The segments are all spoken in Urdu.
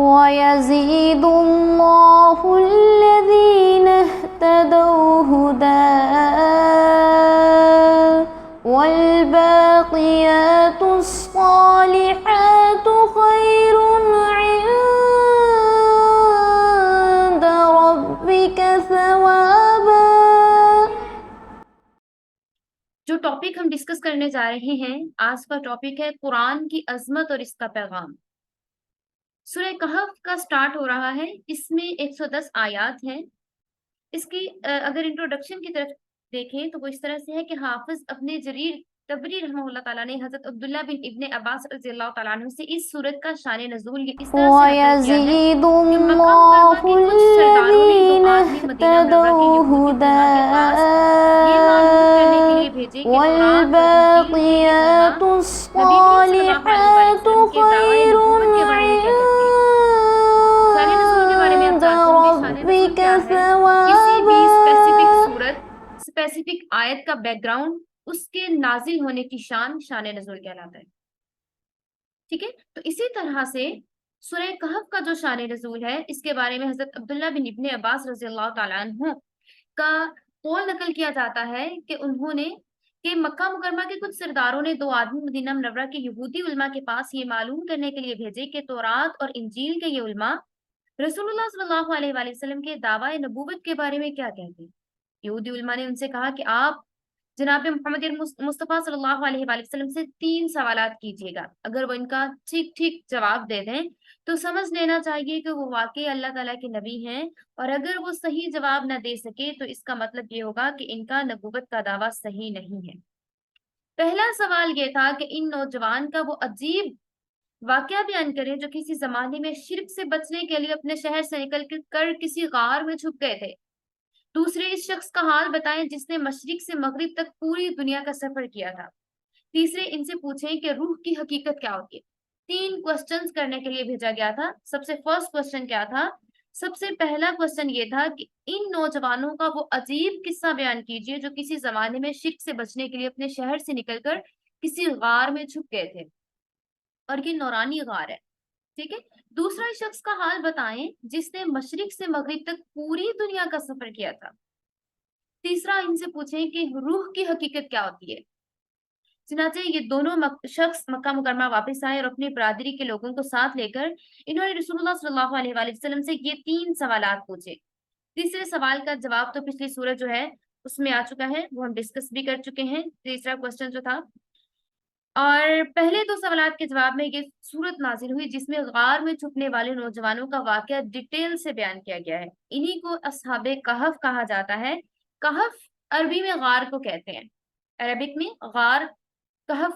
وَيَزِيدُ اللَّهُ الَّذِينَ اهْتَدَوْا هُدًى وَالْبَاقِيَاتُ الصَّالِحَاتُ خَيْرٌ عِندَ رَبِّكَ ثَوَابًا۔ جو ٹاپک ہم ڈسکس کرنے جا رہے ہیں آج کا ٹاپک ہے قرآن کی عظمت اور اس کا پیغام۔ سورہ کہف کا سٹارٹ ہو رہا ہے، اس میں 110 آیات ہیں۔ اس کی اگر انٹروڈکشن کی طرف دیکھیں تو وہ اس طرح سے ہے کہ حافظ اپنے جریر تبری رحمہ اللہ تعالیٰ نے حضرت عبداللہ بن ابن عباس رضی اللہ تعالیٰ عنہ سے اس سورت کا شان نزول اس طرح سے نقل کیا ہے کہ مکہ مکرمہ کے کچھ سرداروں نے دو آدمی مدینہ منورہ کے یہودی علماء کے پاس یہ معلوم کرنے کے لیے بھیجے کہ تورات اور انجیل کے علماء نبی کریم صلی اللہ علیہ وسلم کے دعوی نبوت کے بارے میں کیا کہتے ہیں۔ شان نزول کے بارے میں آپ جانتے ہوں گے شان نزول کیا ہے؟ کسی بھی اسپیسیفک صورت اسپیسیفک آیت کا بیک گراؤنڈ اس کے نازل ہونے کی شان نزول کہلاتا ہے، ٹھیک ہے۔ تو اسی طرح سے سورہ کہف کا جو شان نزول ہے اس کے بارے میں حضرت عبداللہ بن ابن عباس رضی اللہ تعالیٰ عنہ کا قول نقل کیا جاتا ہے کہ انہوں نے کہ مکہ مکرمہ کے کچھ سرداروں نے دو آدمی مدینہ منورہ کے یہودی علماء کے پاس یہ معلوم کرنے کے لیے بھیجے کہ تورات اور انجیل کے یہ علماء رسول اللہ صلی اللہ علیہ وآلہ وسلم کے دعوی نبوت کے بارے میں کیا کہتے ہیں۔ یہودی علماء نے ان سے کہا کہ آپ جناب محمد مصطفیٰ صلی اللہ علیہ وآلہ وسلم سے 3 سوالات کیجیے گا، اگر وہ ان کا ٹھیک ٹھیک جواب دے دیں تو سمجھ لینا چاہیے کہ وہ واقعی اللہ تعالیٰ کے نبی ہیں، اور اگر وہ صحیح جواب نہ دے سکے تو اس کا مطلب یہ ہوگا کہ ان کا نبوت کا دعویٰ صحیح نہیں ہے۔ پہلا سوال یہ تھا کہ ان نوجوان کا وہ عجیب واقعہ بیان کریں جو کسی زمانے میں شرک سے بچنے کے لیے اپنے شہر سے نکل کر کسی غار میں چھپ گئے تھے۔ دوسرے اس شخص کا حال بتائیں جس نے مشرق سے مغرب تک پوری دنیا کا سفر کیا تھا۔ تیسرے ان سے پوچھیں کہ روح کی حقیقت کیا ہوتی ہے۔ 3 کوسچنز کرنے کے لیے بھیجا گیا تھا۔ سب سے فرسٹ کوسچن کیا تھا؟ سب سے پہلا کوسچن یہ تھا کہ ان نوجوانوں کا وہ عجیب قصہ بیان کیجئے جو کسی زمانے میں شرک سے بچنے کے لیے اپنے شہر سے نکل کر کسی غار میں چھپ گئے تھے، اور یہ نورانی غار ہے، ٹھیک ہے۔ دوسرا شخص کا حال بتائیں جس نے مشرق سے مغرب تک پوری دنیا کا سفر کیا تھا۔ تیسرا ان سے پوچھیں کہ روح کی حقیقت کیا ہوتی ہے۔ چنانچہ یہ دونوں شخص مکہ مکرمہ واپس آئے اور اپنی برادری کے لوگوں کو ساتھ لے کر انہوں نے رسول اللہ صلی اللہ علیہ وآلہ وسلم سے یہ 3 سوالات پوچھے۔ تیسرے سوال کا جواب تو پچھلی سورت جو ہے اس میں آ چکا ہے، وہ ہم ڈسکس بھی کر چکے ہیں، تیسرا کوسچن جو تھا۔ اور پہلے 2 سوالات کے جواب میں یہ سورت نازل ہوئی جس میں غار میں چھپنے والے نوجوانوں کا واقعہ ڈیٹیل سے بیان کیا گیا ہے۔ انہی کو اصحاب کہف کہا جاتا ہے۔ کہف عربی میں غار کو کہتے ہیں، عربک میں کہف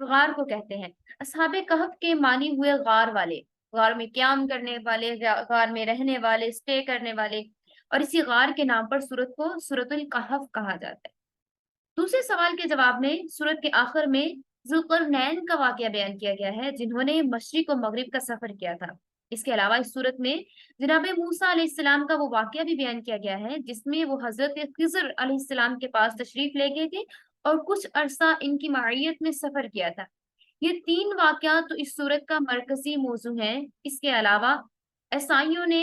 غار کو کہتے ہیں۔ اصحاب کہف کے معنی ہوئے غار والے، غار میں قیام کرنے والے، غار میں رہنے والے، سٹے کرنے والے، اور اسی غار کے نام پر سورت کو سورت الکہف کہا جاتا ہے۔ دوسرے سوال کے جواب میں سورت کے آخر میں ذوالقرنین کا واقعہ بیان کیا گیا ہے جنہوں نے مشرق و مغرب کا سفر کیا تھا۔ اس کے علاوہ اس سورت میں جناب موسیٰ علیہ السلام کا وہ واقعہ بھی بیان کیا گیا ہے جس میں وہ حضرت خضر علیہ السلام کے پاس تشریف لے گئے تھے اور کچھ عرصہ ان کی معیت میں سفر کیا تھا۔ یہ 3 واقعات تو اس سورت کا مرکزی موضوع ہیں۔ اس کے علاوہ عیسائیوں نے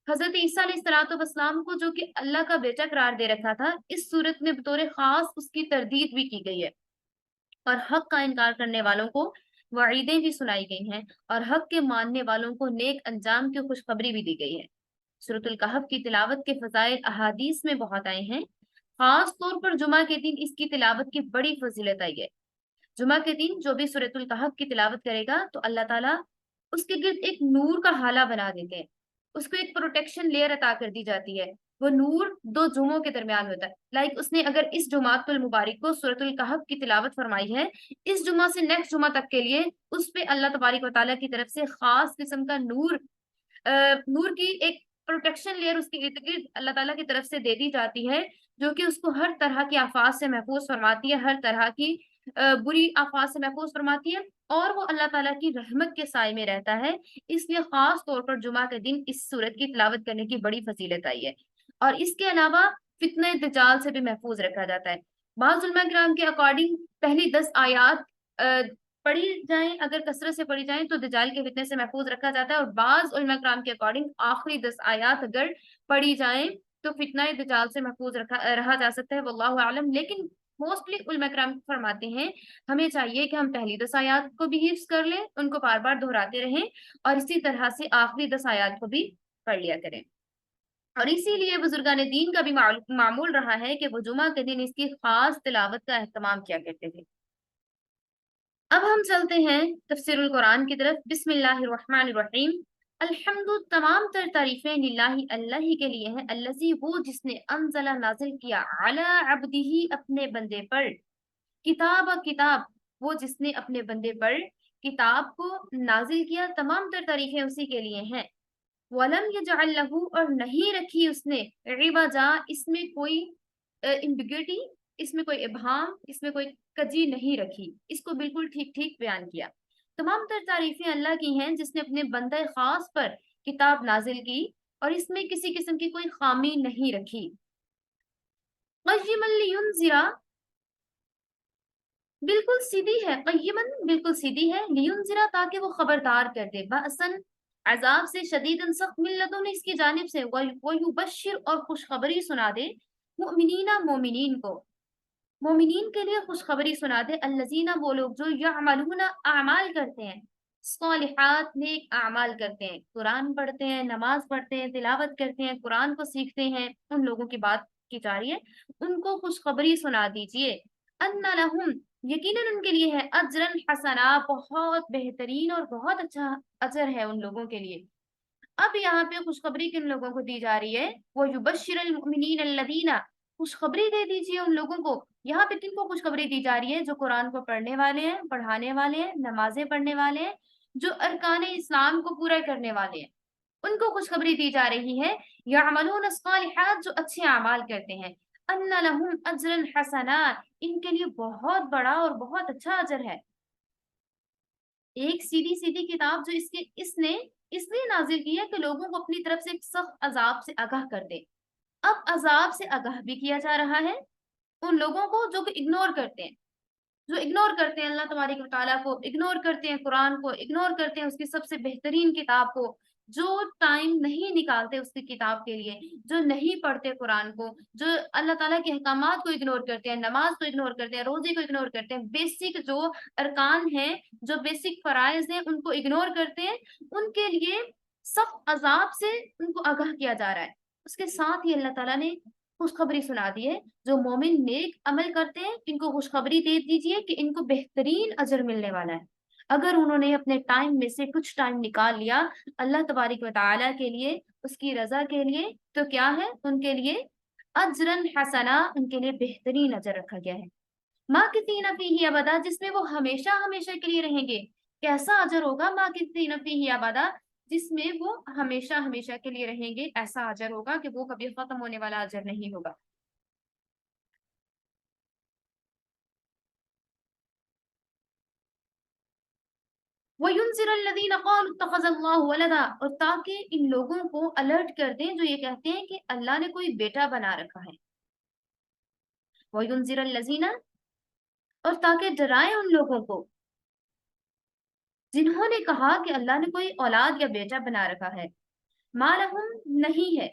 حضرت عیسیٰ علیہ السلام کو جو کہ اللہ کا بیٹا قرار دے رکھا تھا، اس صورت میں بطور خاص اس کی تردید بھی کی گئی ہے، اور حق کا انکار کرنے والوں کو وعیدیں بھی سنائی گئی ہیں، اور حق کے ماننے والوں کو نیک انجام کی خوشخبری بھی دی گئی ہے۔ سورۃ الکہف کی تلاوت کے فضائل احادیث میں بہت آئے ہیں، خاص طور پر جمعہ کے دن اس کی تلاوت کی بڑی فضیلت آئی ہے۔ جمعہ کے دن جو بھی سورۃ الکہف کی تلاوت کرے گا تو اللہ تعالیٰ اس کے گرد ایک نور کا حالہ بنا دیتے ہیں، اس کو ایک پروٹیکشن لیئر عطا کر دی جاتی ہے۔ وہ نور 2 جمعوں کے درمیان ہوتا ہے، اس نے اگر اس جمعۃ المبارک کو سورۃ الکہف کی تلاوت فرمائی ہے، اس جمعہ سے نیکسٹ جمعہ تک کے لیے اس پہ اللہ تبارک و تعالیٰ کی طرف سے خاص قسم کا نور کی ایک پروٹیکشن لیئر اس کے ارد گرد اللہ تعالیٰ کی طرف سے دے دی جاتی ہے، جو کہ اس کو ہر طرح کی آفات سے محفوظ فرماتی ہے، ہر طرح کی بری آفات سے محفوظ فرماتی ہے، اور وہ اللہ تعالیٰ کی رحمت کے سائے میں رہتا ہے۔ اس لیے خاص طور پر جمعہ کے دن اس سورت کی تلاوت کرنے کی بڑی فضیلت آئی ہے، اور اس کے علاوہ فتنہ دجال سے بھی محفوظ رکھا جاتا ہے۔ بعض علماء کرام کے اکارڈنگ پہلی 10 آیات پڑھی جائیں، اگر کثرت سے پڑھی جائیں تو دجال کے فتنے سے محفوظ رکھا جاتا ہے، اور بعض علماء کرام کے اکارڈنگ آخری 10 آیات اگر پڑھی جائیں تو فتنہ دجال سے محفوظ رہا جا سکتا ہے، واللہ اعلم۔ لیکن موسٹلی علماء کرام فرماتے ہیں ہمیں چاہیے کہ ہم پہلی 10 آیات کو بھی حفظ کر لیں، ان کو بار بار دہراتے رہیں، اور اسی طرح سے آخری 10 آیات کو بھی پڑھ لیا کریں۔ اور اسی لیے بزرگان دین کا بھی معمول رہا ہے کہ وہ جمعہ کے دن اس کی خاص تلاوت کا اہتمام کیا کرتے تھے۔ اب ہم چلتے ہیں تفسیر القرآن کی طرف۔ بسم اللہ الرحمن الرحیم۔ الحمد، تمام تر تعریفیں للہ، اللہ ہی کے لیے ہیں، الذی، وہ جس نے انزل، نازل کیا، علی عبدہ، اپنے بندے پر، کتاب، وہ جس نے اپنے بندے پر کتاب کو نازل کیا، تمام تر تعریفیں اسی کے لیے ہیں۔ وَلَمْ يَجْعَلْ لَهُ، اور نہیں رکھی اس نے، عوجا، اس میں کوئی امبیگوٹی، اس میں کوئی ابہام، اس میں کوئی کجی نہیں رکھی، اس کو بالکل ٹھیک ٹھیک بیان کیا۔ تمام تر تعریفیں اللہ کی ہیں جس نے اپنے بندہ خاص پر کتاب نازل کی اور اس میں کسی قسم کی کوئی خامی نہیں رکھی۔ قیما لینذرا، بالکل سیدھی ہے، قیمن بالکل سیدھی ہے، لینذرا تاکہ وہ خبردار کر دے، بأسن عذاب سے، شدیدن سخت، من لدن اس کی جانب سے، ویبشر اور خوشخبری سنا دے، مؤمنین مومنین کو، مومنین کے لیے خوشخبری سنا دے، الذین وہ لوگ جو یعملون اعمال کرتے ہیں، صالحات نیک اعمال کرتے ہیں، قرآن پڑھتے ہیں، نماز پڑھتے ہیں، تلاوت کرتے ہیں، قرآن کو سیکھتے ہیں، ان لوگوں کی بات کی جا رہی ہے، ان کو خوشخبری سنا دیجئے، ان لہم، یقیناً ان کے لیے ہے، اجرن حسنا، بہت بہترین اور بہت اچھا اجر ہے ان لوگوں کے لیے۔ اب یہاں پہ خوشخبری کن لوگوں کو دی جا رہی ہے؟ وہ یبشر المؤمنین الذین، خوشخبری دے دیجیے ان لوگوں کو، یہاں پہ کن کو خوشخبری دی جا رہی ہے؟ جو قرآن کو پڑھنے والے ہیں، پڑھانے والے ہیں، نمازیں پڑھنے والے ہیں، جو ارکان اسلام کو پورا کرنے والے ہیں، ان کو خوشخبری دی جا رہی ہے، یعملون الصالحات، جو اچھے اعمال کرتے ہیں، ان لہم اجرا حسنا، ان کے لیے بہت بڑا اور بہت اچھا اجر ہے۔ ایک سیدھی سیدھی کتاب جو اس نے اس لیے نازل کی ہے کہ لوگوں کو اپنی طرف سے ایک سخت عذاب سے آگاہ کر دے۔ اب عذاب سے آگاہ بھی کیا جا رہا ہے ان لوگوں کو جو کہ اگنور کرتے ہیں، جو اگنور کرتے ہیں اللہ تبارک و تعالیٰ کو، اگنور کرتے ہیں قرآن کو، اگنور کرتے ہیں اس کی سب سے بہترین کتاب کو، جو ٹائم نہیں نکالتے اس کی کتاب کے لیے، جو نہیں پڑھتے قرآن کو، جو اللہ تعالیٰ کے احکامات کو اگنور کرتے ہیں، نماز کو اگنور کرتے ہیں، روزے کو اگنور کرتے ہیں، بیسک جو ارکان ہیں، جو بیسک فرائض ہیں ان کو اگنور کرتے ہیں، ان کے لیے سخت عذاب سے ان کو آگاہ کیا جا رہا ہے۔ اس کے ساتھ ہی اللہ تعالیٰ نے خوشخبری سنا دی ہے، جو مومن نیک عمل کرتے ہیں ان کو خوشخبری دے دیجئے کہ ان کو بہترین اجر ملنے والا ہے۔ اگر انہوں نے اپنے ٹائم میں سے کچھ ٹائم نکال لیا اللہ تبارک و تعالیٰ کے لیے، اس کی رضا کے لیے، تو کیا ہے ان کے لیے اجرن حسنا، ان کے لیے بہترین اجر رکھا گیا ہے۔ ماکثین فیہ ابدا، جس میں وہ ہمیشہ ہمیشہ کے لیے رہیں گے۔ کیسا اجر ہوگا؟ ماکثین فیہ ابدا، جس میں وہ ہمیشہ ہمیشہ کے لیے رہیں گے، ایسا اجر ہوگا کہ وہ کبھی ختم ہونے والا اجر نہیں ہوگا۔ وَيُنذِرَ الَّذِينَ قَالُوا اتَّخَذَ اللَّهُ وَلَدًا، اور تاکہ ان لوگوں کو الرٹ کر دیں جو یہ کہتے ہیں کہ اللہ نے کوئی بیٹا بنا رکھا ہے۔ وَيُنذِرَ الَّذِينَ، اور تاکہ ڈرائیں ان لوگوں کو جنہوں نے کہا کہ اللہ نے کوئی اولاد یا بیٹا بنا رکھا ہے، مَا لَهُم، نہیں ہے،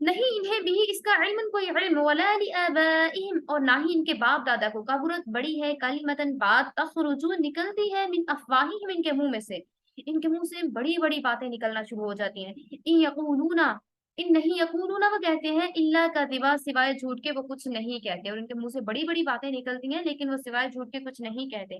نہیں انہیں بھی اس کا علم کوئی علم، ولا لآبائہم، اور نہ ہی ان کے باپ دادا کو، کبرت بڑی ہے، کلمتن بات، تخرج نکلتی ہے، من افواہہم ان کے منہ میں سے، ان کے منہ سے بڑی بڑی باتیں نکلنا شروع ہو جاتی ہیں۔ ان یقولون، ان نہیں یقولون، وہ کہتے ہیں، الا کذبا، سوائے جھوٹ کے وہ کچھ نہیں کہتے، اور ان کے منہ سے بڑی بڑی باتیں نکلتی ہیں لیکن وہ سوائے جھوٹ کے کچھ نہیں کہتے۔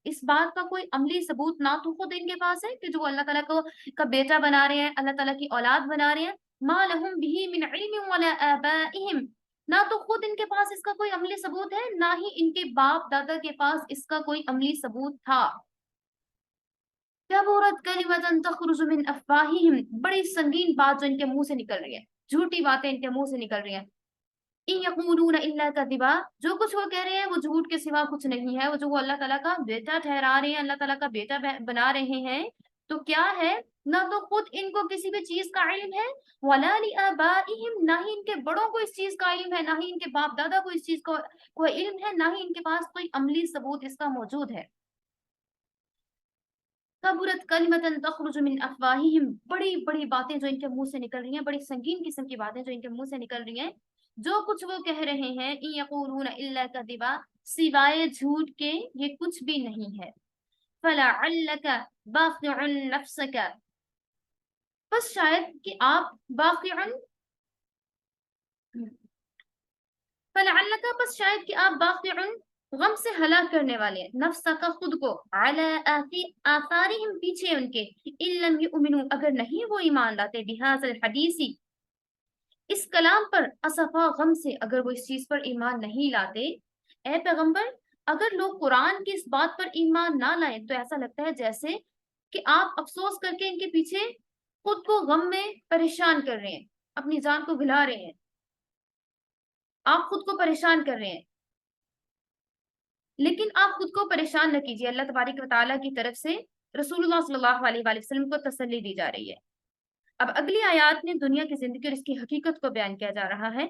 اس بات کا کوئی عملی ثبوت نہ تو خود ان کے پاس ہے کہ جو اللہ تعالیٰ کو کا بیٹا بنا رہے ہیں، اللہ تعالیٰ کی اولاد بنا رہے ہیں، ما لہم به من علم ولا آبائہم، نہ تو خود ان کے پاس اس کا کوئی عملی ثبوت ہے، نہ ہی ان کے باپ دادا کے پاس اس کا کوئی عملی ثبوت تھا۔ کبرت کلمۃ تخرج من افواہہم، بڑی سنگین بات جو ان کے منہ سے نکل رہی ہے، جھوٹی باتیں ان کے منہ سے نکل رہی ہیں۔ ان یقولون الا کذبا، جو کچھ وہ کہہ رہے ہیں وہ جھوٹ کے سوا کچھ نہیں ہے، وہ جو وہ اللہ تعالیٰ کا بیٹا ٹھہرا رہے ہیں، اللہ تعالیٰ کا بیٹا بنا رہے ہیں، تو کیا ہے نہ تو خود ان کو کسی بھی چیز کا علم ہے، وَلَا لِآبَائِهِمْ، نہ ہی ان کے بڑوں کو اس چیز کا علم ہے، نہ ہی ان کے باپ دادا کو اس چیز کو کوئی علم ہے، نہ ہی ان کے پاس کوئی عملی ثبوت اس کا موجود ہے۔ کبرت کلمۃ تخرج من افواہہم، بڑی بڑی باتیں جو ان کے منہ سے نکل رہی ہیں، بڑی سنگین قسم کی باتیں جو ان کے منہ سے نکل رہی ہیں، جو کچھ وہ کہہ رہے ہیں، ان یقولون الا کذبا، سوائے جھوٹ کے یہ کچھ بھی نہیں ہے۔ فلعلک باخع نفسک، بس شاید کہ آپ باخع، فلعلک، بس شاید کہ آپ باخع، غم سے ہلاک کرنے والے ہیں، نفس کا خود کو، علی آثارہم، پیچھے ان کے، ان لم یؤمنوا، اگر نہیں وہ ایمان لاتے، بہذا الحدیث، اس کلام پر، اسفا، غم سے، اگر وہ اس چیز پر ایمان نہیں لاتے۔ اے پیغمبر، اگر لوگ قرآن کی اس بات پر ایمان نہ لائیں تو ایسا لگتا ہے جیسے کہ آپ افسوس کر کے ان کے پیچھے خود کو غم میں پریشان کر رہے ہیں، اپنی جان کو گھلا رہے ہیں، آپ خود کو پریشان کر رہے ہیں۔ لیکن آپ خود کو پریشان نہ کیجیے، اللہ تبارک و تعالیٰ کی طرف سے رسول اللہ صلی اللہ علیہ وآلہ وسلم کو تسلی دی جا رہی ہے۔ اب اگلی آیات میں دنیا کی زندگی اور اس کی حقیقت کو بیان کیا جا رہا ہے۔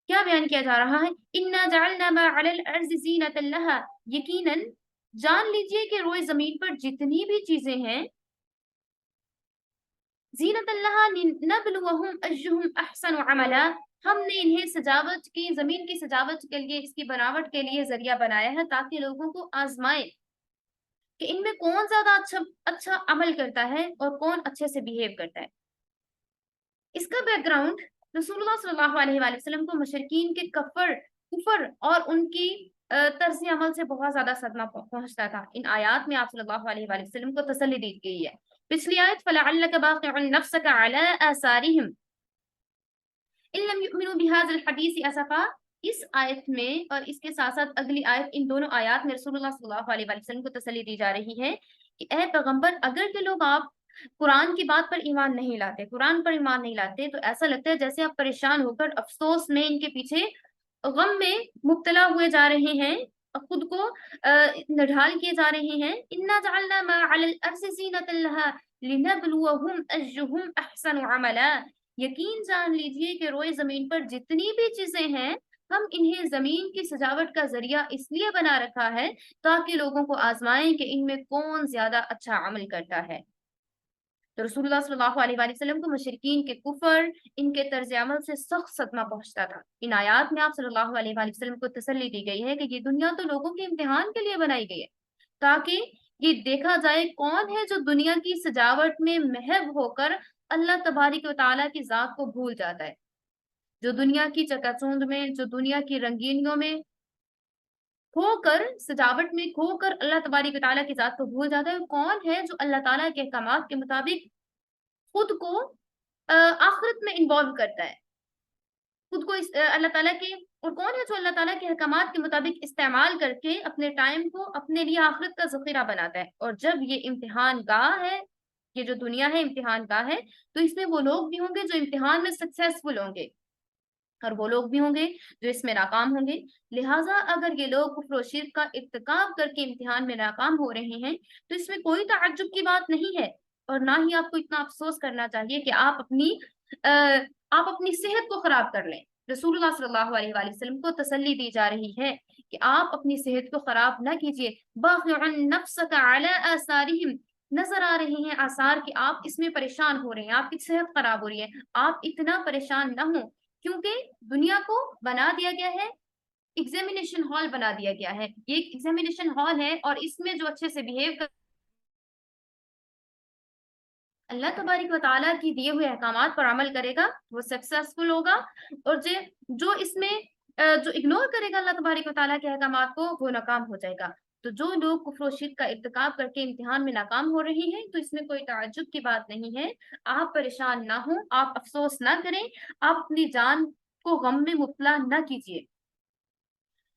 کیا بیان کیا جا رہا ہے؟ اِنَّا جَعَلْنَا مَا عَلَى الْأَرْضِ زِينَةً لَهَا، یقیناً جان لیجئے کہ روئے زمین پر جتنی بھی چیزیں ہیں، زینت اللہ لنبلوہم ایہم احسن عملا، ہم نے انہیں سجاوٹ کی، زمین کی سجاوٹ کے لیے، اس کی بناوٹ کے لیے ذریعہ بنایا ہے تاکہ لوگوں کو آزمائے کہ ان میں کون زیادہ اچھا عمل کرتا ہے اور کون اچھے سے بیہیو کرتا ہے۔ اس کا بیک گراؤنڈ، رسول اللہ صلی اللہ علیہ وآلہ وسلم کو مشرکین کے کفر اور ان کی طرز عمل سے بہت زیادہ صدمہ پہنچتا تھا۔ ان آیات میں آپ صلی اللہ علیہ وآلہ وسلم کو تسلی دی گئی ہے۔ پچھلی آیت فَلَعَلَّكَ بَاخِعٌ نَفْسَكَ عَلَىٰ آثَارِهِمْ إِن لَّمْ يُؤْمِنُوا بِهَٰذَا الْحَدِيثِ أَسَفًا، اس آیت میں اور اس کے ساتھ ساتھ اگلی آیت، ان دونوں آیات میں رسول اللہ صلی اللہ علیہ وآلہ وسلم کو تسلی دی جا رہی ہے کہ اے پیغمبر، اگر کہ لوگ آپ قرآن کی بات پر ایمان نہیں لاتے، قرآن پر ایمان نہیں لاتے، تو ایسا لگتا ہے جیسے آپ پریشان ہو کر افسوس میں ان کے پیچھے غم میں مبتلا ہوئے جا رہے ہیں، خود کو نڈھال کیے جا رہے ہیں۔ اِنَّا جَعَلْنَا مَا عَلَى الْأَرْضِ زِينَةً لَهَا لِنَبْلُوَهُمْ أَيُّهُمْ أَحْسَنُ عَمَلًا، یقین جان لیجئے کہ روئے زمین پر جتنی بھی چیزیں ہیں، ہم انہیں زمین کی سجاوٹ کا ذریعہ اس لیے بنا رکھا ہے تاکہ لوگوں کو آزمائیں کہ ان میں کون زیادہ اچھا عمل کرتا ہے۔ تو رسول اللہ صلی اللہ علیہ وآلہ وسلم کو مشرکین کے کفر، ان کے طرز عمل سے سخت صدمہ پہنچتا تھا۔ ان آیات میں آپ صلی اللہ علیہ وآلہ وسلم کو تسلی دی گئی ہے کہ یہ دنیا تو لوگوں کے امتحان کے لیے بنائی گئی ہے تاکہ یہ دیکھا جائے کون ہے جو دنیا کی سجاوٹ میں محو ہو کر اللہ تبارک و تعالیٰ کی ذات کو بھول جاتا ہے، جو دنیا کی چکا چوند میں، جو دنیا کی رنگینیوں میں کھو کر، سجاوٹ میں کھو کر اللہ تبارک و تعالیٰ کی ذات کو بھول جاتا ہے، وہ کون ہے جو اللہ تعالیٰ کے احکامات کے مطابق خود کو آخرت میں انوالو کرتا ہے، خود کو اللہ تعالیٰ کے، اور کون ہے جو اللہ تعالیٰ کے احکامات کے مطابق استعمال کر کے اپنے ٹائم کو اپنے لیے آخرت کا ذخیرہ بناتا ہے۔ اور جب یہ امتحان گاہ ہے، یہ جو دنیا ہے امتحان گاہ ہے، تو اس میں وہ لوگ بھی ہوں گے جو امتحان میں سکسیسفل ہوں گے اور وہ لوگ بھی ہوں گے جو اس میں ناکام ہوں گے۔ لہٰذا اگر یہ لوگ کفر و شرک کا ارتکاب کر کے امتحان میں ناکام ہو رہے ہیں تو اس میں کوئی تعجب کی بات نہیں ہے، اور نہ ہی آپ کو اتنا افسوس کرنا چاہیے کہ آپ اپنی صحت کو خراب کر لیں۔ رسول اللہ صلی اللہ علیہ وآلہ وسلم کو تسلی دی جا رہی ہے کہ آپ اپنی صحت کو خراب نہ کیجیے۔ باخع نفسک علی آثارہم، نظر آ رہے ہیں آثار کہ آپ اس میں پریشان ہو رہے ہیں، آپ کی صحت خراب ہو رہی ہے، آپ اتنا پریشان نہ ہوں، کیونکہ دنیا کو بنا دیا گیا ہے، ایگزامینیشن ہال بنا دیا گیا ہے، یہ ایک ایگزامینیشن ہال ہے، اور اس میں جو اچھے سے بیہیو کر اللہ تبارک و تعالیٰ کی دیے ہوئے احکامات پر عمل کرے گا وہ سکسیسفل ہوگا، اور جو اس میں جو اگنور کرے گا اللہ تبارک و تعالیٰ کے احکامات کو وہ ناکام ہو جائے گا۔ تو جو لوگ کفر و شرک کا ارتکاب کر کے امتحان میں ناکام ہو رہے ہیں تو اس میں کوئی تعجب کی بات نہیں ہے، آپ پریشان نہ ہوں، آپ افسوس نہ کریں، آپ اپنی جان کو غم میں مبتلا نہ کیجیے۔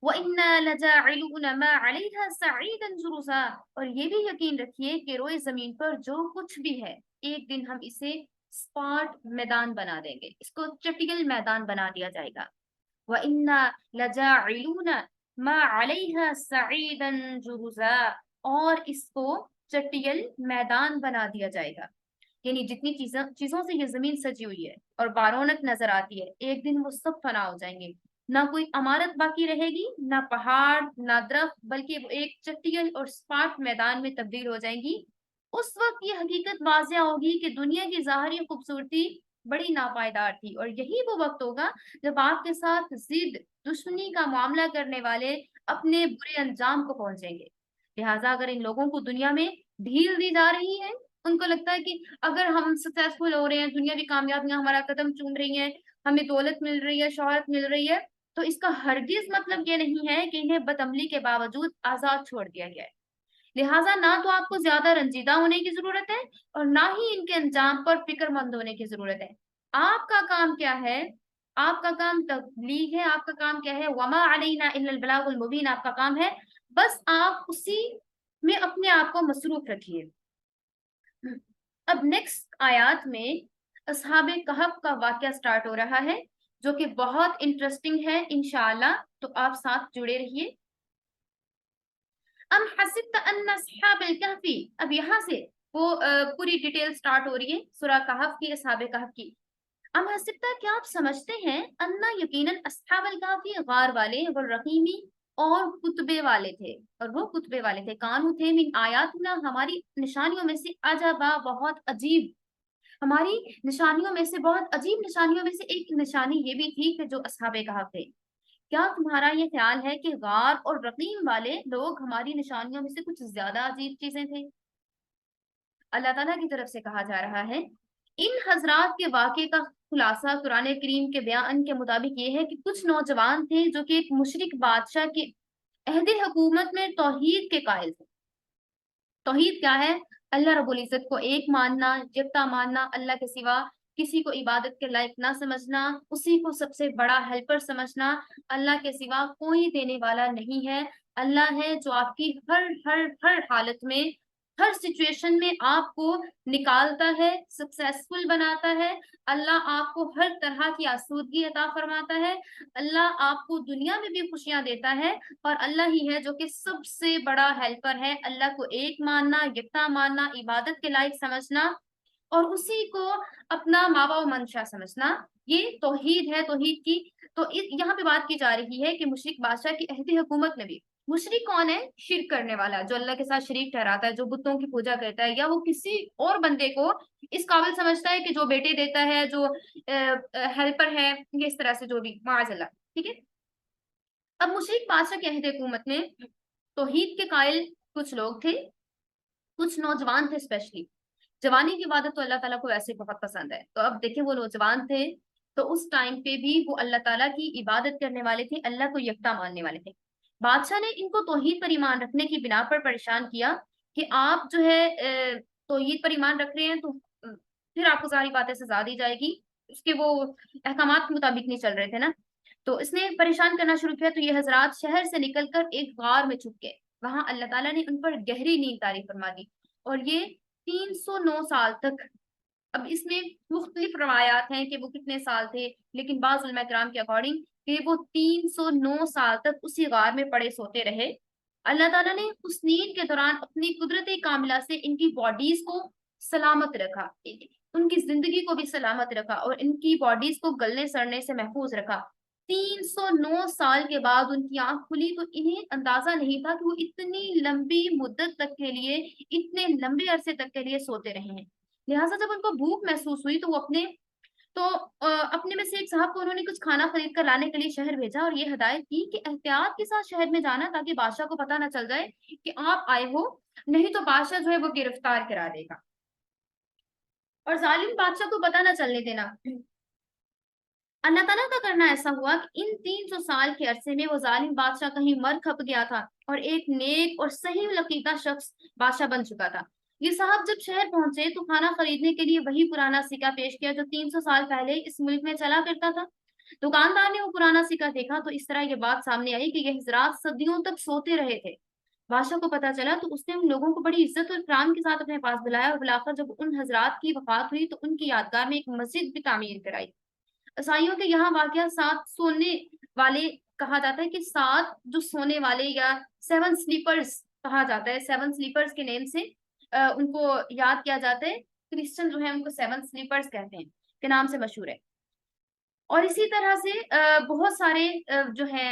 وَإِنَّا لَجَاعِلُونَ مَا عَلَيْهَا سَعِيدًا جُرُزًا، اور یہ بھی یقین رکھیے کہ روئے زمین پر جو کچھ بھی ہے ایک دن ہم اسے اسپاٹ میدان بنا دیں گے، اس کو چٹیل میدان بنا دیا جائے گا۔ وَإِنَّا لَجَاعِلُونَ مَا عَلَيْهَا سَعِيدًا جُرُزًا، اور اس کو چٹیل میدان بنا دیا جائے گا، یعنی جتنی چیزوں سے یہ زمین سجی ہوئی ہے اور بارونق نظر آتی ہے، ایک دن وہ سب فنا ہو جائیں گے، نہ کوئی عمارت باقی رہے گی، نہ پہاڑ، نہ درخت، بلکہ وہ ایک چٹیل اور سپاٹ میدان میں تبدیل ہو جائیں گی۔ اس وقت یہ حقیقت واضح ہوگی کہ دنیا کی ظاہری خوبصورتی بڑی ناپائیدار تھی، اور یہی وہ وقت ہوگا جب آپ کے ساتھ ضد، دشمنی کا معاملہ کرنے والے اپنے برے انجام کو پہنچیں گے۔ لہٰذا اگر ان لوگوں کو دنیا میں ڈھیل دی جا رہی ہے، ان کو لگتا ہے کہ اگر ہم سکسیسفل ہو رہے ہیں، دنیاوی کامیابیاں ہمارا قدم چوم رہی ہیں، ہمیں دولت مل رہی ہے، شہرت مل رہی ہے، تو اس کا ہرگز مطلب یہ نہیں ہے کہ انہیں بدعملی کے باوجود آزاد چھوڑ دیا گیا ہے۔ لہٰذا نہ تو آپ کو زیادہ رنجیدہ ہونے کی ضرورت ہے اور نہ ہی ان کے انجام پر فکر مند ہونے کی ضرورت ہے۔ آپ کا کام کیا ہے؟ آپ کا کام تبلیغ ہے، آپ کا کام کیا ہے؟ وما علینا الا البلاغ المبین، آپ کا کام ہے، بس آپ اسی میں اپنے آپ کو مصروف رکھیے۔ اب نیکسٹ آیات میں اصحاب کہف کا واقعہ سٹارٹ ہو رہا ہے، جو کہ بہت انٹرسٹنگ ہے انشاءاللہ، تو آپ ساتھ جڑے رہیے۔ ام حسبت ان اصحاب الکہف، اب یہاں سے وہ پوری ڈیٹیل سٹارٹ ہو رہی ہے سورہ کہف کی، اصحاب کہف کی۔ ام حسبت، کیا آپ سمجھتے ہیں، انا یقیناً اصحاب الکہف غار والے، والرقیمی اور کتبے والے تھے، اور وہ کتبے والے تھے، کانو تھے، من آیاتنا، ہماری نشانیوں میں سے، عجبا، بہت عجیب، ہماری نشانیوں میں سے، بہت عجیب نشانیوں میں سے ایک نشانی یہ بھی تھی کہ جو اصحاب کہف تھے۔ کیا تمہارا یہ خیال ہے کہ غار اور رقیم والے لوگ ہماری نشانیوں میں سے کچھ زیادہ عجیب چیزیں تھے؟ اللہ تعالیٰ کی طرف سے کہا جا رہا ہے، ان حضرات کے واقعے کا خلاصہ قرآن کریم کے بیان کے مطابق یہ ہے کہ کچھ نوجوان تھے جو کہ ایک مشرک بادشاہ کے عہد حکومت میں توحید کے قائل تھے۔ توحید کیا ہے؟ اللہ رب العزت کو ایک ماننا، یکتا ماننا، اللہ کے سوا کسی کو عبادت کے لائق نہ سمجھنا، اسی کو سب سے بڑا ہیلپر سمجھنا، اللہ کے سوا کوئی دینے والا نہیں ہے، اللہ ہے جو آپ کی ہر ہر ہر حالت میں، ہر سچویشن میں آپ کو نکالتا ہے، سکسیسفل بناتا ہے، اللہ آپ کو ہر طرح کی آسودگی عطا فرماتا ہے، اللہ آپ کو دنیا میں بھی خوشیاں دیتا ہے، اور اللہ ہی ہے جو کہ سب سے بڑا ہیلپر ہے۔ اللہ کو ایک ماننا، یکتا ماننا، عبادت کے لائق سمجھنا، اور اسی کو اپنا ماوا و منشا سمجھنا، یہ توحید ہے۔ توحید کی تو یہاں پہ بات کی جا رہی ہے کہ مشرک بادشاہ کی عہد حکومت میں بھی، مشرک کون ہے؟ شرک کرنے والا، جو اللہ کے ساتھ شریک ٹھہراتا ہے، جو بتوں کی پوجا کرتا ہے، یا وہ کسی اور بندے کو اس قابل سمجھتا ہے کہ جو بیٹے دیتا ہے، جو ہیلپر ہے، یہ اس طرح سے جو بھی، معاذ اللہ، ٹھیک ہے۔ اب مشرک بادشاہ کے عہد حکومت میں توحید کے قائل کچھ لوگ تھے، کچھ نوجوان تھے، اسپیشلی جوانی کی عبادت تو اللہ تعالیٰ کو ویسے بہت پسند ہے۔ تو اب دیکھیں وہ نوجوان تھے تو اس ٹائم پہ بھی وہ اللہ تعالیٰ کی عبادت کرنے والے تھے، اللہ کو یکتا ماننے والے تھے۔ بادشاہ نے ان کو توحید پر ایمان رکھنے کی بنا پر پریشان کیا کہ آپ جو ہے توحید پر ایمان رکھ رہے ہیں تو پھر آپ کو ساری باتیں سزا دی جائے گی، اس کے وہ احکامات کے مطابق نہیں چل رہے تھے نا، تو اس نے پریشان کرنا شروع کیا۔ تو یہ حضرات شہر سے نکل کر ایک غار میں چھپ گئے، وہاں اللہ تعالیٰ نے ان پر گہری نیند طاری فرما دی، اور یہ 309 سال تک، اب اس میں مختلف روایات ہیں کہ وہ کتنے سال تھے، لیکن بعض علماء کرام کے اکارڈنگ کہ وہ 309 سال تک اسی غار میں پڑے سوتے رہے۔ اللہ تعالیٰ نے اس نیند کے دوران اپنی قدرت کاملہ سے ان کی باڈیز کو سلامت رکھا، ان کی زندگی کو بھی سلامت رکھا، اور ان کی باڈیز کو گلنے سڑنے سے محفوظ رکھا۔ 309 سال کے بعد ان کی آنکھ کھلی تو انہیں اندازہ نہیں تھا کہ وہ اتنی لمبی مدت تک کے لیے، اتنے لمبے عرصے تک کے لیے سوتے رہے ہیں۔ لہٰذا جب ان کو بھوک محسوس ہوئی تو وہ اپنے میں سے ایک صاحب کو انہوں نے کچھ کھانا خرید کر لانے کے لیے شہر بھیجا، اور یہ ہدایت کی کہ احتیاط کے ساتھ شہر میں جانا تاکہ بادشاہ کو پتہ نہ چل جائے کہ آپ آئے ہو، نہیں تو بادشاہ جو ہے وہ گرفتار کرا دے گا، اور ظالم بادشاہ کو پتہ نہ چلنے دینا۔ اللہ تعالیٰ کا کرنا ایسا ہوا کہ ان 300 سال کے عرصے میں وہ ظالم بادشاہ کہیں مر کھپ گیا تھا، اور ایک نیک اور صحیح العقیدہ شخص بادشاہ بن چکا تھا۔ یہ صاحب جب شہر پہنچے تو کھانا خریدنے کے لیے وہی پرانا سکہ پیش کیا جو 300 سال پہلے اس ملک میں چلا کرتا تھا۔ دکاندار نے وہ پرانا سکہ دیکھا تو اس طرح یہ بات سامنے آئی کہ یہ حضرات صدیوں تک سوتے رہے تھے۔ بادشاہ کو پتا چلا تو اس نے ان لوگوں کو بڑی عزت اور اکرام کے ساتھ اپنے پاس بلایا، اور بلاخر جب ان حضرات کی وفات ہوئی تو ان کی یادگار میں ایک مسجد بھی تعمیر کرائی۔ عیسائیوں کے یہاں واقعہ 7 سونے والے کہا جاتا ہے، کہ 7 جو سونے والے یا 7 سلیپرز کہا جاتا ہے، 7 سلیپرز کے نیم سے ان کو یاد کیا جاتا ہے۔ کرسچن جو ہے ان کو 7 سلیپرز کہتے ہیں کے نام سے مشہور ہے. اور اسی طرح سے بہت سارے جو ہے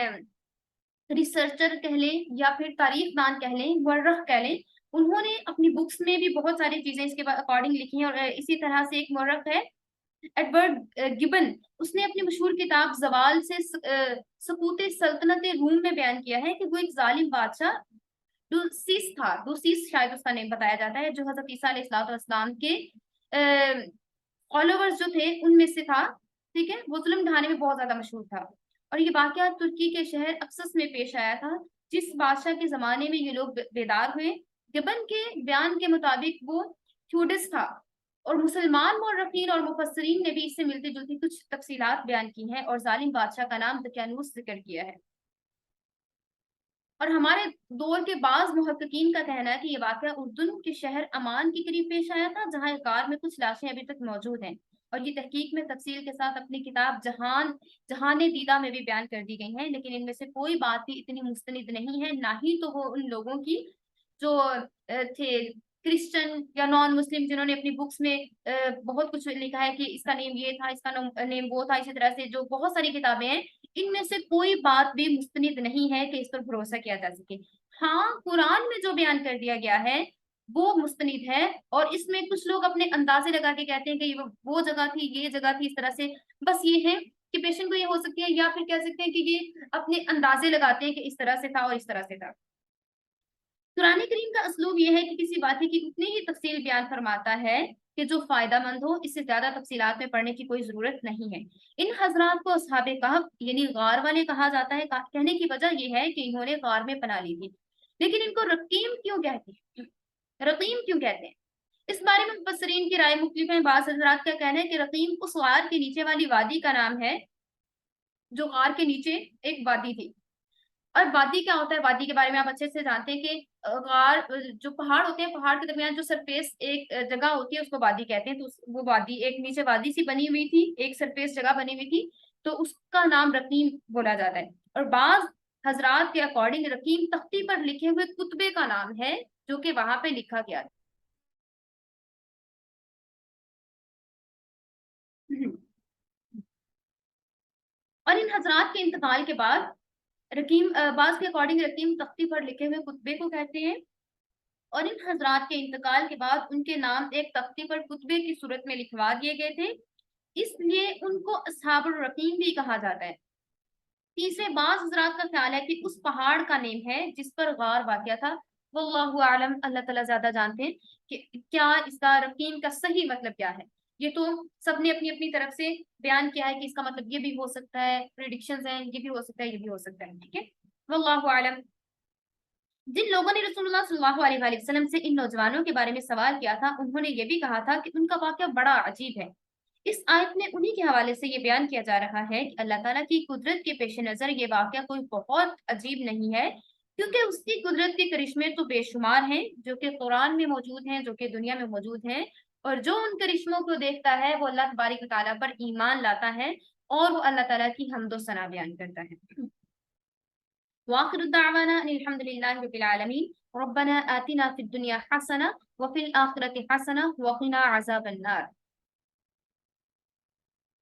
ریسرچر کہہ لیں یا پھر تاریخ دان کہہ لیں، مورخ کہہ لیں، انہوں نے اپنی بکس میں بھی بہت ساری چیزیں اس کے اکارڈنگ لکھی ہیں. اور اسی طرح سے ایک مورخ ہے ایڈورڈ گبن، اس نے اپنی مشہور کتاب زوال سے سقوط سلطنت روم میں بیان کیا ہے کہ وہ ایک ظالم بادشاہ دوسیس تھا. دوسیس شاید اس کا نیم بتایا جاتا ہے، جو حضرت عیسیٰ علیہ السلام کے فالوورز جو تھے ان میں سے تھا. ٹھیک ہے، وہ ظلم ڈھانے میں بہت زیادہ مشہور تھا. اور یہ واقعہ ترکی کے شہر اکسس میں پیش آیا تھا، جس بادشاہ کے زمانے میں یہ لوگ بیدار ہوئے. گبن کے بیان کے مطابق وہ تھیوڈس تھا. اور مسلمان مورخین اور مفسرین نے بھی اس سے ملتی جلتی کچھ تفصیلات بیان کی ہیں اور ظالم بادشاہ کا نام دقیانوس ذکر کیا ہے. اور ہمارے دور کے بعض محققین کا کہنا ہے کہ یہ واقعہ اردن کے شہر امان کے قریب پیش آیا تھا، جہاں ایک غار میں کچھ لاشیں ابھی تک موجود ہیں. اور یہ تحقیق میں تفصیل کے ساتھ اپنی کتاب جہان دیدہ میں بھی بیان کر دی گئی ہیں، لیکن ان میں سے کوئی بات بھی اتنی مستند نہیں ہے، نہ ہی تو وہ ان لوگوں کی جو تھے کرسچن یا نان مسلم، جنہوں نے اپنی بکس میں بہت کچھ لکھا ہے کہ اس کا نیم یہ تھا، اس کا نیم وہ تھا. اسی طرح سے جو بہت ساری کتابیں ہیں، ان میں سے کوئی بات بھی مستند نہیں ہے کہ اس پر بھروسہ کیا جا سکے. ہاں، قرآن میں جو بیان کر دیا گیا ہے وہ مستند ہے، اور اس میں کچھ لوگ اپنے اندازے لگا کے کہتے ہیں کہ یہ وہ جگہ تھی، یہ جگہ تھی، اس طرح سے. بس یہ ہے کہ پیشنٹ کو یہ ہو سکتی ہے، یا پھر کہہ سکتے ہیں کہ یہ اپنے اندازے لگاتے ہیں کہ اس طرح سے تھا اور اس طرح سے تھا. قرآن کریم کا اسلوب یہ ہے کہ کسی واقعے کی اتنی ہی تفصیل بیان فرماتا ہے کہ جو فائدہ مند ہو، اس سے زیادہ تفصیلات میں پڑھنے کی کوئی ضرورت نہیں ہے. ان حضرات کو اصحاب کہف یعنی غار والے کہا جاتا ہے. کہنے کی وجہ یہ ہے کہ انہوں نے غار میں پناہ لی تھی. لیکن ان کو رقیم کیوں کہتے ہیں؟ رقیم کیوں کہتے ہیں؟ اس بارے میں مفسرین کی رائے مختلف ہیں. بعض حضرات کا کہنا ہے کہ رقیم اس غار کے نیچے والی وادی کا نام ہے، جو غار کے نیچے ایک وادی تھی. اور وادی کیا ہوتا ہے؟ وادی کے بارے میں آپ اچھے سے جانتے ہیں کہ غار جو پہاڑ ہوتے ہیں، پہاڑ کے درمیان جو سرفیس ایک جگہ ہوتی ہے اس کو وادی کہتے ہیں. تو وہ وادی ایک نیچے وادی سی بنی ہوئی تھی، ایک سرفیس جگہ بنی ہوئی تھی، تو اس کا نام رقیم بولا جاتا ہے. اور بعض حضرات کے اکارڈنگ رقیم تختی پر لکھے ہوئے کتبے کا نام ہے جو کہ وہاں پہ لکھا گیا تھا. اور ان حضرات کے انتقال کے بعد رقیم بعض کے اکارڈنگ رقیم تختی پر لکھے ہوئے کتبے کو کہتے ہیں. اور ان حضرات کے انتقال کے بعد ان کے نام ایک تختی پر کتبے کی صورت میں لکھوا دیے گئے تھے، اس لیے ان کو اصحاب الرقیم بھی کہا جاتا ہے. تیسرے بعض حضرات کا خیال ہے کہ اس پہاڑ کا نیم ہے جس پر غار واقع تھا. واللہ اعلم، اللہ تعالیٰ زیادہ جانتے ہیں کہ کیا اس کا رقیم کا صحیح مطلب کیا ہے. یہ تو سب نے اپنی اپنی طرف سے بیان کیا ہے کہ اس کا مطلب یہ بھی ہو سکتا ہے، پریڈکشنز ہیں، یہ بھی ہو سکتا ہے، یہ بھی ہو سکتا ہے. ٹھیک ہے، واللہ اعلم. جن لوگوں نے رسول اللہ صلی اللہ علیہ وآلہ وسلم سے ان نوجوانوں کے بارے میں سوال کیا تھا، انہوں نے یہ بھی کہا تھا کہ ان کا واقعہ بڑا عجیب ہے. اس آیت میں انہی کے حوالے سے یہ بیان کیا جا رہا ہے کہ اللہ تعالیٰ کی قدرت کے پیش نظر یہ واقعہ کوئی بہت عجیب نہیں ہے، کیونکہ اس کی قدرت کے کرشمے تو بے شمار ہیں، جو کہ قرآن میں موجود ہیں، جو کہ دنیا میں موجود ہیں. اور جو ان کرشموں کو دیکھتا ہے وہ اللہ تبارک و تعالیٰ پر ایمان لاتا ہے اور وہ اللہ تعالیٰ کی حمد و ثنا بیان کرتا ہے. وآخر دعوانا ان الحمد للہ رب العالمین. ربنا آتنا فی الدنیا حسنہ وفی الآخرة حسنہ وقنا عذاب النار.